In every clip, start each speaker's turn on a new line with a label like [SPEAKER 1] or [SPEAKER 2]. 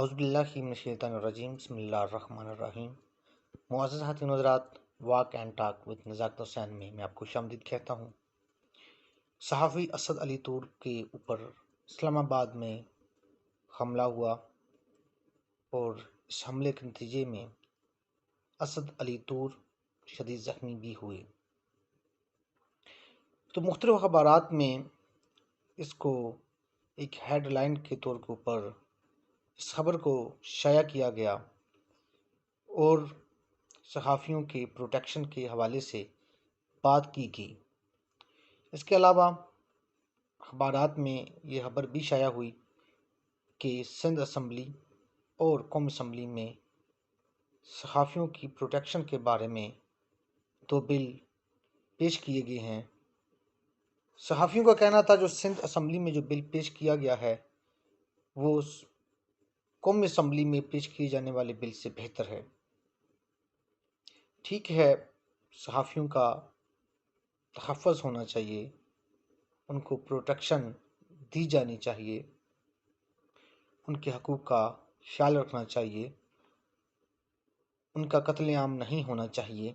[SPEAKER 1] اعوذ باللہ من الشیطان الرجیم بسم اللہ الرحمن الرحیم۔ معزز حضرات حضرات، واک اینڈ ٹاک وتھ نزاکت حسین میں آپ کو خوش آمدید کہتا ہوں۔ صحافی اسد علی طور کے اوپر اسلام آباد میں حملہ ہوا اور اس حملے کے نتیجے میں اسد علی طور شدید زخمی بھی ہوئے۔ تو مختلف اخبارات میں اس کو ایک ہیڈ لائن کے طور کے اوپر اس خبر کو شائع کیا گیا اور صحافیوں کے پروٹیکشن کے حوالے سے بات کی گئی۔ اس کے علاوہ اخبارات میں یہ خبر بھی شائع ہوئی کہ سندھ اسمبلی اور قومی اسمبلی میں صحافیوں کی پروٹیکشن کے بارے میں 2 بل پیش کیے گئے ہیں۔ صحافیوں کا کہنا تھا جو سندھ اسمبلی میں جو بل پیش کیا گیا ہے وہ قومی اسمبلی میں پیش کیے جانے والے بل سے بہتر ہے۔ ٹھیک ہے، صحافیوں کا تحفظ ہونا چاہیے، ان کو پروٹیکشن دی جانی چاہیے، ان کے حقوق کا خیال رکھنا چاہیے، ان کا قتل عام نہیں ہونا چاہیے،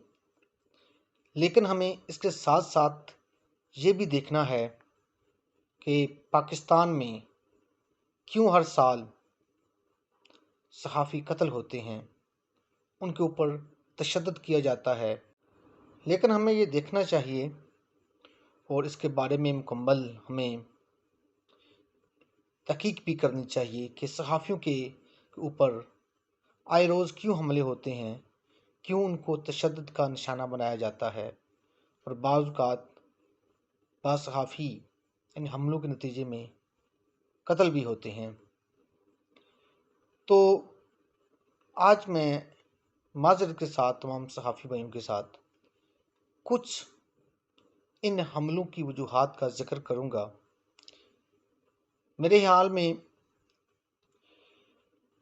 [SPEAKER 1] لیکن ہمیں اس کے ساتھ ساتھ یہ بھی دیکھنا ہے کہ پاکستان میں کیوں ہر سال صحافی قتل ہوتے ہیں، ان کے اوپر تشدد کیا جاتا ہے، لیکن ہمیں یہ دیکھنا چاہیے اور اس کے بارے میں مکمل ہمیں تحقیق بھی کرنی چاہیے کہ صحافیوں کے اوپر آئے روز کیوں حملے ہوتے ہیں، کیوں ان کو تشدد کا نشانہ بنایا جاتا ہے اور بعض اوقات بعض صحافی ان حملوں کے نتیجے میں قتل بھی ہوتے ہیں۔ تو آج میں معذرت کے ساتھ تمام صحافی بھائیوں کے ساتھ کچھ ان حملوں کی وجوہات کا ذکر کروں گا۔ میرے خیال میں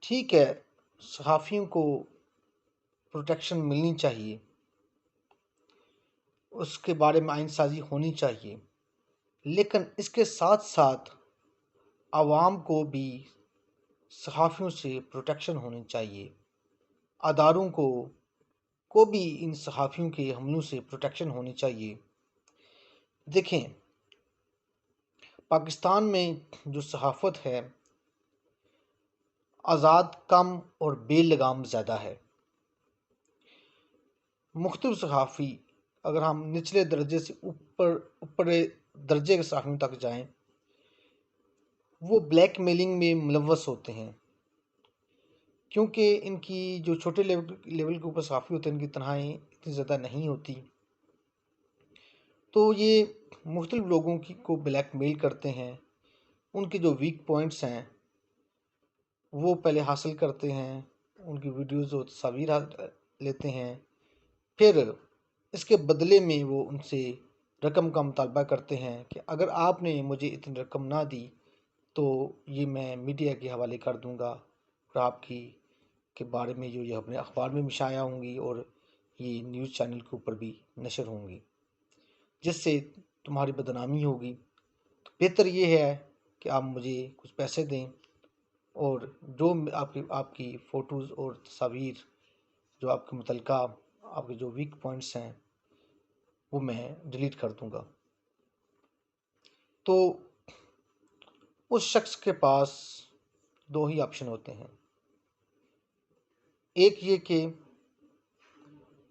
[SPEAKER 1] ٹھیک ہے، صحافیوں کو پروٹیکشن ملنی چاہیے، اس کے بارے میں آئین سازی ہونی چاہیے، لیکن اس کے ساتھ ساتھ عوام کو بھی صحافیوں سے پروٹیکشن ہونی چاہیے، اداروں کو بھی ان صحافیوں کے حملوں سے پروٹیکشن ہونی چاہیے۔ دیکھیں، پاکستان میں جو صحافت ہے آزاد کم اور بے لگام زیادہ ہے۔ مختلف صحافی، اگر ہم نچلے درجے سے اوپر درجے کے صحافیوں تک جائیں، وہ بلیک میلنگ میں ملوث ہوتے ہیں، کیونکہ ان کی جو چھوٹے لیول کے اوپر صحافی ہوتے ہیں ان کی تنخواہیں اتنی زیادہ نہیں ہوتی، تو یہ مختلف لوگوں کو بلیک میل کرتے ہیں، ان کے جو ویک پوائنٹس ہیں وہ پہلے حاصل کرتے ہیں، ان کی ویڈیوز اور تصاویر لیتے ہیں، پھر اس کے بدلے میں وہ ان سے رقم کا مطالبہ کرتے ہیں کہ اگر آپ نے مجھے اتنی رقم نہ دی تو یہ میں میڈیا کے حوالے کر دوں گا اور آپ کے بارے میں جو یہ اپنے اخبار میں شائع ہوں گی اور یہ نیوز چینل کے اوپر بھی نشر ہوں گی، جس سے تمہاری بدنامی ہوگی۔ تو بہتر یہ ہے کہ آپ مجھے کچھ پیسے دیں اور جو آپ کی فوٹوز اور تصاویر جو آپ کے متعلقہ آپ کے جو ویک پوائنٹس ہیں وہ میں ڈیلیٹ کر دوں گا۔ تو اس شخص کے پاس 2 ہی آپشن ہوتے ہیں، ایک یہ کہ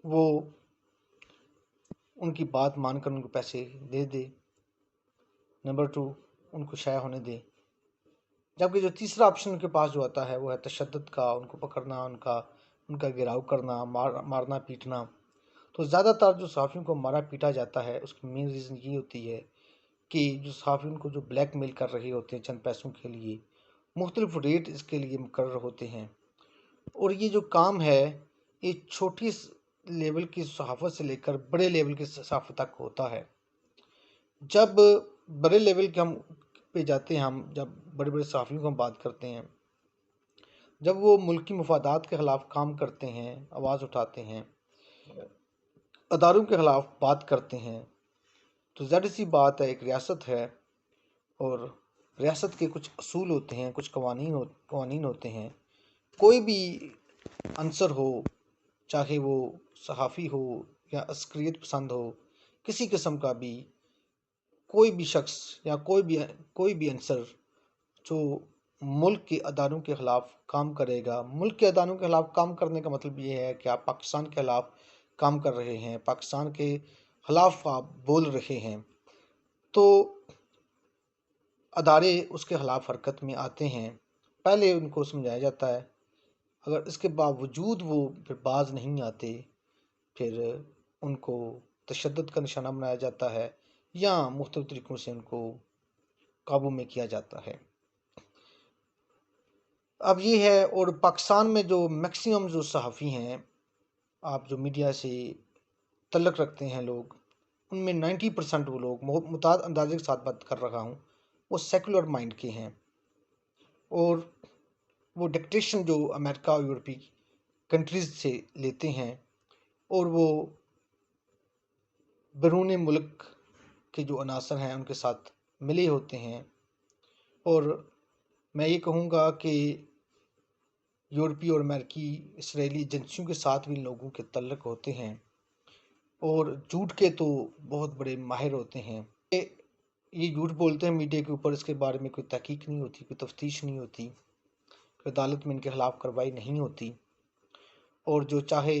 [SPEAKER 1] وہ ان کی بات مان کر ان کو پیسے دے دے، نمبر 2 ان کو شائع ہونے دے، جبکہ جو تیسرا آپشن ان کے پاس جو آتا ہے وہ ہے تشدد کا، ان کو پکڑنا، ان کا گھیراؤ کرنا، مارنا پیٹنا۔ تو زیادہ تر جو صحافیوں کو مارا پیٹا جاتا ہے اس کی مین ریزن یہ ہوتی ہے کہ جو صحافیوں کو جو بلیک میل کر رہے ہوتے ہیں چند پیسوں کے لیے، مختلف ریٹ اس کے لیے مقرر ہوتے ہیں، اور یہ جو کام ہے یہ چھوٹی لیول کی صحافت سے لے کر بڑے لیول کی صحافت تک ہوتا ہے۔ جب بڑے لیول کے ہم پہ جاتے ہیں، ہم جب بڑے بڑے صحافیوں کو ہم بات کرتے ہیں، جب وہ ملکی مفادات کے خلاف کام کرتے ہیں، آواز اٹھاتے ہیں، اداروں کے خلاف بات کرتے ہیں، تو ظاہر سی بات ہے ایک ریاست ہے اور ریاست کے کچھ اصول ہوتے ہیں، کچھ قوانین ہوتے ہیں کوئی بھی عنصر ہو، چاہے وہ صحافی ہو یا عسکریت پسند ہو، کسی قسم کا بھی کوئی بھی شخص یا کوئی بھی عنصر جو ملک کے اداروں کے خلاف کام کرے گا، ملک کے اداروں کے خلاف کام کرنے کا مطلب یہ ہے کہ آپ پاکستان کے خلاف کام کر رہے ہیں، پاکستان کے خلاف آپ بول رہے ہیں، تو ادارے اس کے خلاف حرکت میں آتے ہیں۔ پہلے ان کو سمجھایا جاتا ہے، اگر اس کے باوجود وہ پھر باز نہیں آتے، پھر ان کو تشدد کا نشانہ بنایا جاتا ہے یا مختلف طریقوں سے ان کو قابو میں کیا جاتا ہے۔ اب یہ ہے، اور پاکستان میں جو میکسیمم جو صحافی ہیں، آپ جو میڈیا سے تعلق رکھتے ہیں لوگ، ان میں 90% وہ لوگ، متعدد اندازے کے ساتھ بات کر رہا ہوں، وہ سیکولر مائنڈ کے ہیں، اور وہ ڈکٹیشن جو امریکہ اور یورپی کنٹریز سے لیتے ہیں، اور وہ بیرون ملک کے جو عناصر ہیں ان کے ساتھ ملے ہوتے ہیں، اور میں یہ کہوں گا کہ یورپی اور امریکی اسرائیلی ایجنسیوں کے ساتھ بھی لوگوں کے تعلق ہوتے ہیں، اور جھوٹ کے تو بہت بڑے ماہر ہوتے ہیں۔ یہ جھوٹ بولتے ہیں میڈیا کے اوپر، اس کے بارے میں کوئی تحقیق نہیں ہوتی، کوئی تفتیش نہیں ہوتی، کوئی عدالت میں ان کے خلاف کارروائی نہیں ہوتی، اور جو چاہے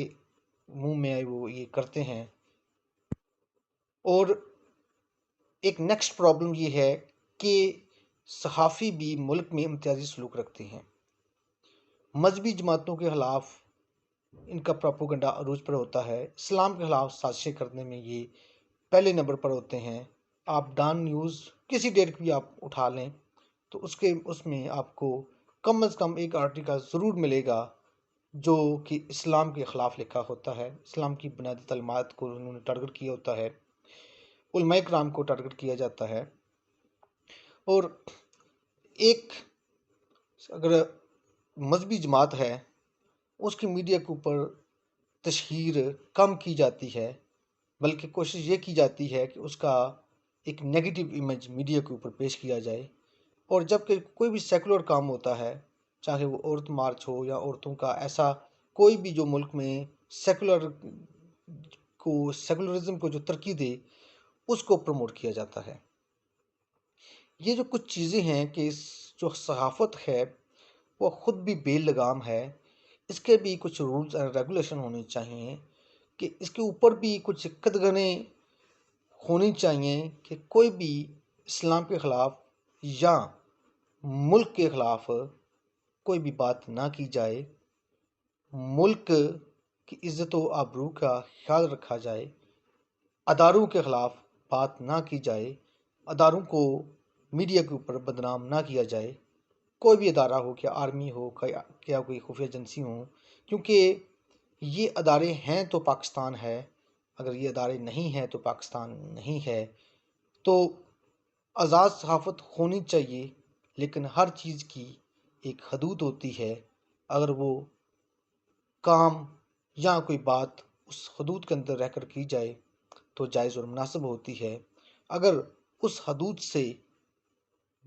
[SPEAKER 1] منہ میں آئے وہ یہ کرتے ہیں۔ اور ایک نیکسٹ پرابلم یہ ہے کہ صحافی بھی ملک میں امتیازی سلوک رکھتے ہیں، مذہبی جماعتوں کے خلاف ان کا پروپیگنڈا عروج پر ہوتا ہے، اسلام کے خلاف سازشیں کرنے میں یہ پہلے نمبر پر ہوتے ہیں۔ آپ ڈان نیوز کسی ڈیٹ بھی آپ اٹھا لیں تو اس میں آپ کو کم از کم ایک آرٹیکل ضرور ملے گا جو کہ اسلام کے خلاف لکھا ہوتا ہے، اسلام کی بنیادی تعلیمات کو انہوں نے ٹارگٹ کیا ہوتا ہے، علماء کرام کو ٹارگٹ کیا جاتا ہے۔ اور ایک اگر مذہبی جماعت ہے، اس کی میڈیا کے اوپر تشہیر کم کی جاتی ہے، بلکہ کوشش یہ کی جاتی ہے کہ اس کا ایک نیگیٹو امیج میڈیا کے اوپر پیش کیا جائے، اور جب کہ کوئی بھی سیکولر کام ہوتا ہے، چاہے وہ عورت مارچ ہو یا عورتوں کا ایسا کوئی بھی جو ملک میں سیکولرزم کو جو ترقی دے، اس کو پروموٹ کیا جاتا ہے۔ یہ جو کچھ چیزیں ہیں کہ جو صحافت ہے وہ خود بھی بے لگام ہے، اس کے بھی کچھ رولز اینڈ ریگولیشن ہونے چاہیے، کہ اس کے اوپر بھی کچھ قدغنیں ہونی چاہیے کہ کوئی بھی اسلام کے خلاف یا ملک کے خلاف کوئی بھی بات نہ کی جائے، ملک کی عزت و آبرو کا خیال رکھا جائے، اداروں کے خلاف بات نہ کی جائے، اداروں کو میڈیا کے اوپر بدنام نہ کیا جائے، کوئی بھی ادارہ ہو، کیا آرمی ہو، کیا کوئی خفیہ ایجنسی ہو، کیونکہ یہ ادارے ہیں تو پاکستان ہے، اگر یہ ادارے نہیں ہیں تو پاکستان نہیں ہے۔ تو آزاد صحافت ہونی چاہیے، لیکن ہر چیز کی ایک حدود ہوتی ہے، اگر وہ کام یا کوئی بات اس حدود کے اندر رہ کر کی جائے تو جائز اور مناسب ہوتی ہے، اگر اس حدود سے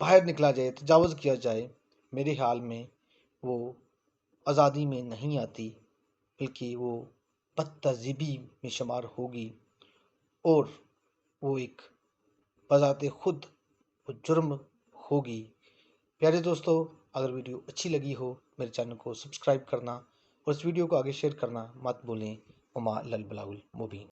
[SPEAKER 1] باہر نکلا جائے، تجاوز کیا جائے، میرے خیال میں وہ آزادی میں نہیں آتی، بلکہ وہ بد تہذیبی میں شمار ہوگی، اور وہ ایک بذات خود وہ جرم ہوگی۔ پیارے دوستو، اگر ویڈیو اچھی لگی ہو میرے چینل کو سبسکرائب کرنا اور اس ویڈیو کو آگے شیئر کرنا مت بھولیں۔ وما الا البلاغ المبین۔